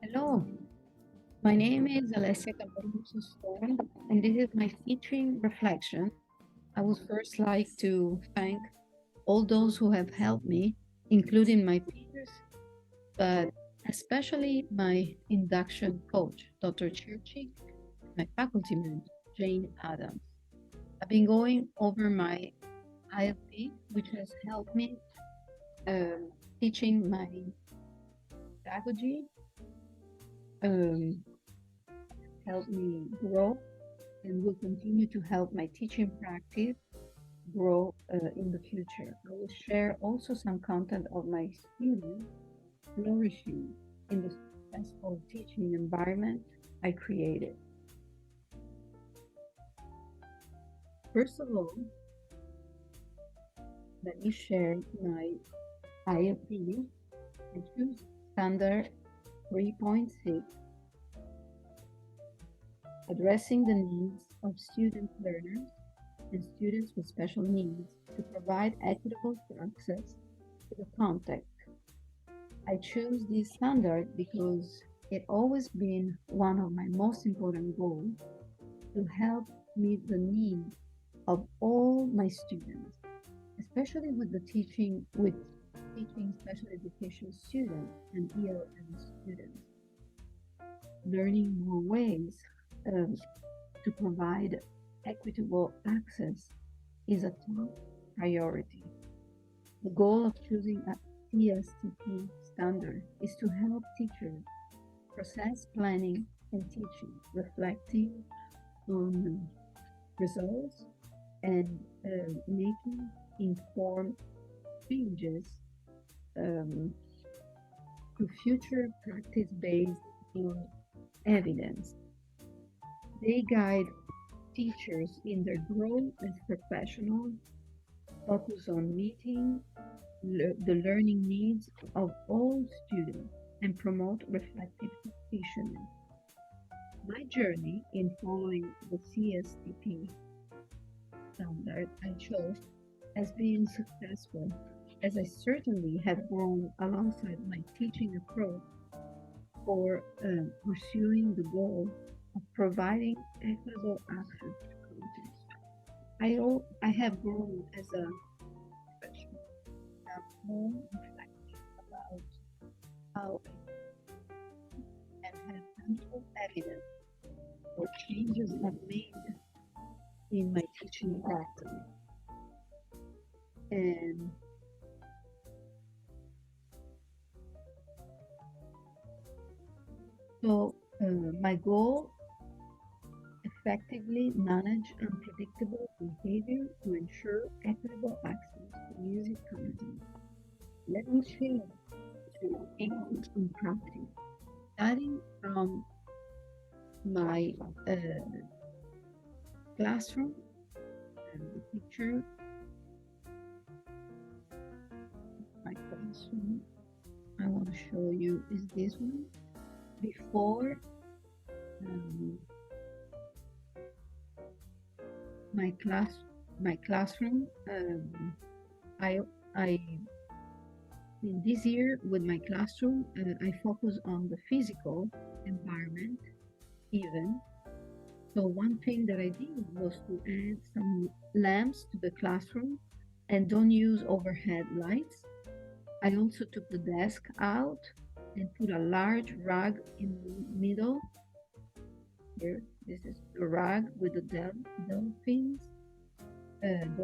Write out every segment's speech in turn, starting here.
Hello, my name is Alessia Campos Storm, and this is my teaching reflection. I would first like to thank all those who have helped me, including my peers, but especially my induction coach, Dr. Churchy, and my faculty member, Jane Adams. I've been going over my ILP, which has helped me um, teaching my pedagogy, um, helped me grow and will continue to help my teaching practice grow in the future. I will share also some content of my students flourishing in the successful teaching environment I created. First of all, let me share my IFP. I choose standard 3.6, addressing the needs of student learners and students with special needs to provide equitable access to the content. I choose this standard because it always been one of my most important goals to help meet the needs of all my students, especially with teaching special education students and ELM students, learning more ways um, to provide equitable access is a top priority. The goal of choosing a CSTP standard is to help teachers process planning and teaching, reflecting on results and making informed changes um, to future practice based on evidence. They guide teachers in their growth as professionals, focus on meeting the learning needs of all students, and promote reflective practitioner. My journey in following the CSTP standard I chose has been successful, as I certainly have grown alongside my teaching approach for pursuing the goal of providing equitable access to content. I have grown as a professional, am more reflective about how I and have ample evidence for changes I've made in my teaching practice. And so my goal effectively manage unpredictable behavior to ensure equitable access to music content. Let me share two examples in practice. Starting from my classroom, the picture, my classroom I want to show you is this one. Before um, my class, my classroom, I I in this year with my classroom, I focus on the physical environment even. So one thing that I did was to add some lamps to the classroom and don't use overhead lights. I also took the desk out and put a large rug in the middle. Here, this is the rug with the dolphins in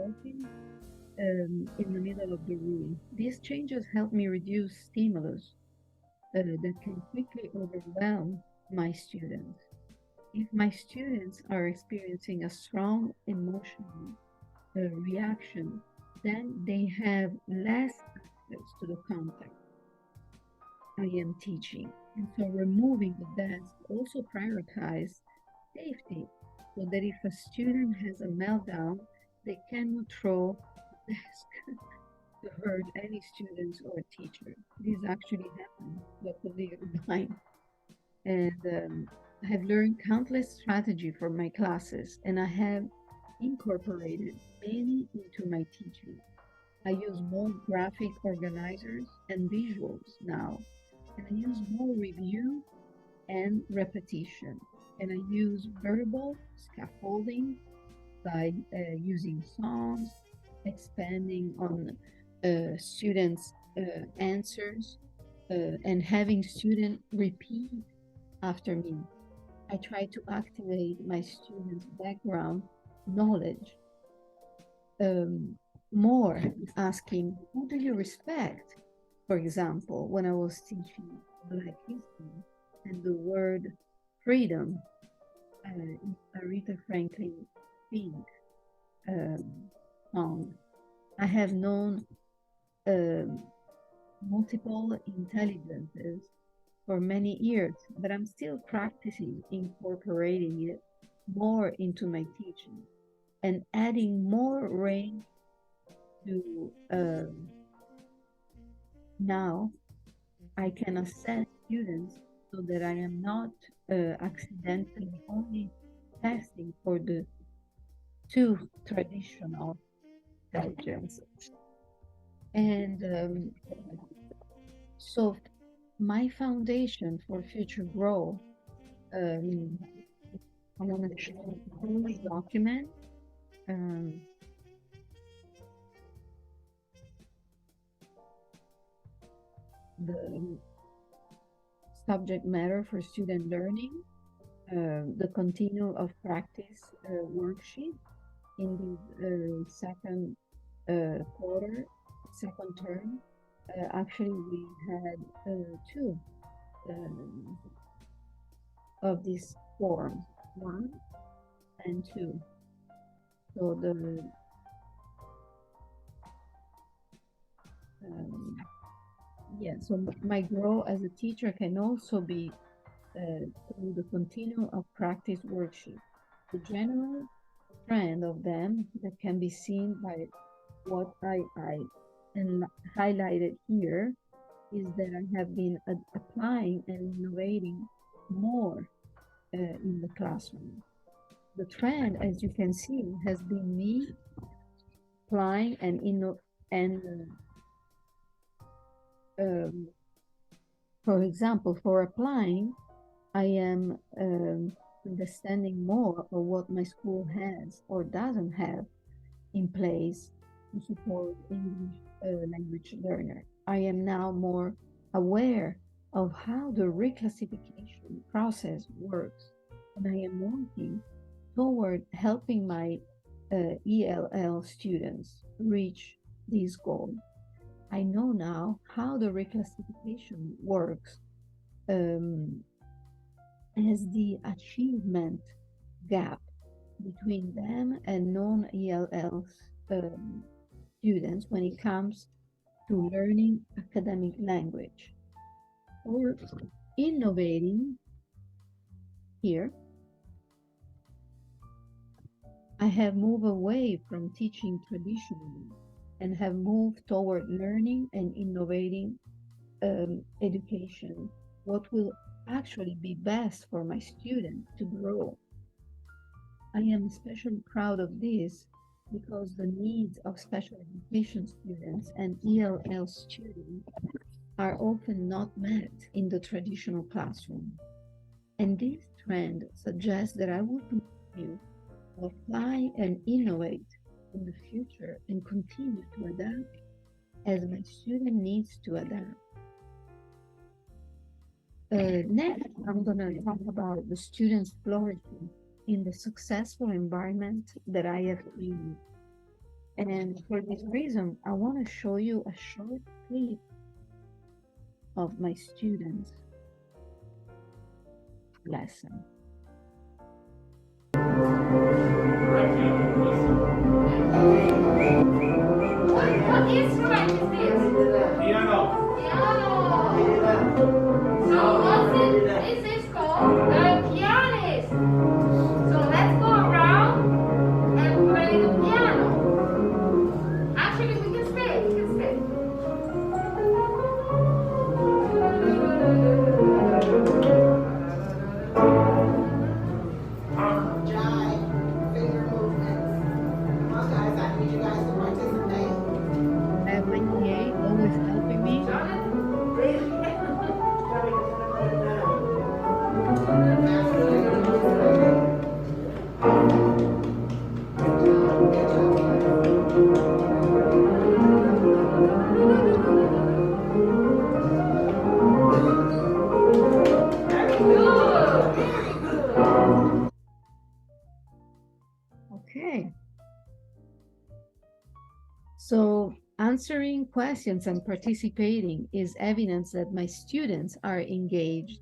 the middle of the room. These changes help me reduce stimulus that can quickly overwhelm my students. If my students are experiencing a strong emotional reaction, then they have less access to the content I am teaching. And so removing the desk also prioritize safety so that if a student has a meltdown, they cannot throw the desk to hurt any students or teacher. This actually happened to a colleague of mine. And I have learned countless strategy for my classes, and I have incorporated many into my teaching. I use more graphic organizers and visuals now. And I use more review and repetition. And I use verbal scaffolding by using songs, expanding on students' answers, and having students repeat after me. I try to activate my students' background knowledge more, asking, who do you respect? For example, when I was teaching Black history and the word freedom, Aretha Franklin theme song, I have known multiple intelligences for many years, but I'm still practicing incorporating it more into my teaching and adding more range to now I can assess students so that I am not accidentally only testing for the two traditional intelligences. And so my foundation for future growth, I want to show this document. The subject matter for student learning, the continuum of practice worksheet in the second quarter, second term. Actually, we had two of these forms, 1 and 2. So so my growth as a teacher can also be through the continuum of practice worksheet. The general trend of them that can be seen by what I highlighted here is that I have been applying and innovating more in the classroom. The trend, as you can see, has been me applying for example, for applying, I am understanding more of what my school has or doesn't have in place to support English language learner. I am now more aware of how the reclassification process works, and I am working toward helping my ELL students reach this goal. I know now how the reclassification works as the achievement gap between them and non-ELL students when it comes to learning academic language. Or innovating here, I have moved away from teaching traditionally and have moved toward learning and innovating education, what will actually be best for my students to grow. I am especially proud of this because the needs of special education students and ELL students are often not met in the traditional classroom. And this trend suggests that I will continue to apply and innovate in the future and continue to adapt as my student needs to adapt. Next, I'm going to talk about the students flourishing in the successful environment that I have created. And for this reason, I want to show you a short clip of my students' lesson. What instrument is this? Piano. Piano. So what is this called? A pianist. So let's go around and play the piano. Actually, we can stay. We can stay. Jive, finger movements. Come on, guys, I need you guys to participate. Answering questions and participating is evidence that my students are engaged.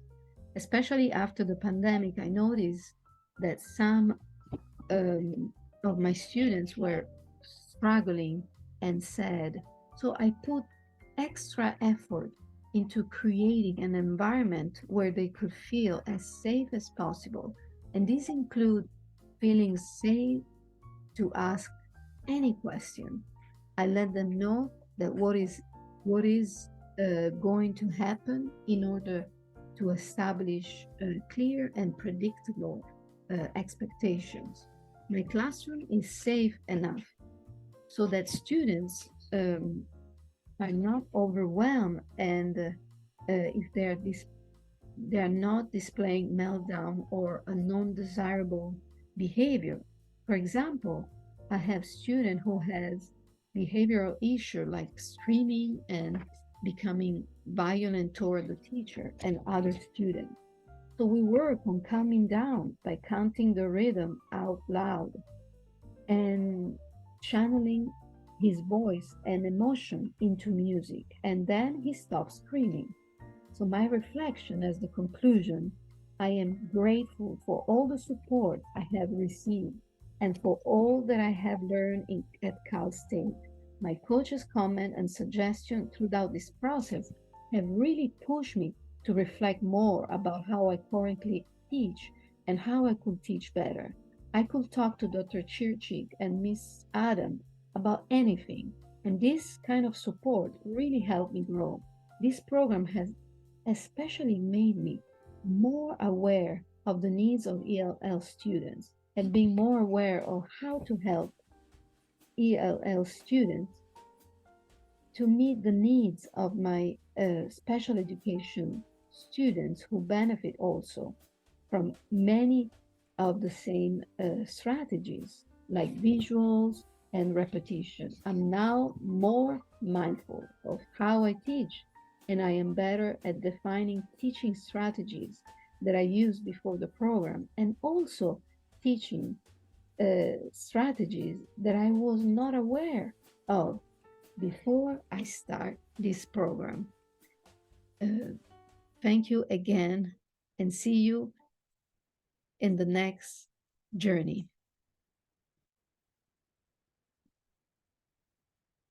Especially after the pandemic, I noticed that some of my students were struggling and sad. So I put extra effort into creating an environment where they could feel as safe as possible. And these include feeling safe to ask any question. I let them know that what is going to happen in order to establish clear and predictable expectations. My classroom is safe enough so that students are not overwhelmed and if they're not displaying meltdown or a non-desirable behavior. For example, I have student who has behavioral issue like screaming and becoming violent toward the teacher and other students. So we work on calming down by counting the rhythm out loud and channeling his voice and emotion into music. And then he stops screaming. So, my reflection as the conclusion, I am grateful for all the support I have received and for all that I have learned at Cal State. My coach's comment and suggestion throughout this process have really pushed me to reflect more about how I currently teach and how I could teach better. I could talk to Dr. Chirchik and Miss Adam about anything, and this kind of support really helped me grow. This program has especially made me more aware of the needs of ELL students and being more aware of how to help ELL students to meet the needs of my special education students who benefit also from many of the same strategies like visuals and repetition. I'm now more mindful of how I teach, and I am better at defining teaching strategies that I used before the program and also teaching strategies that I was not aware of before I start this program. Thank you again and see you in the next journey.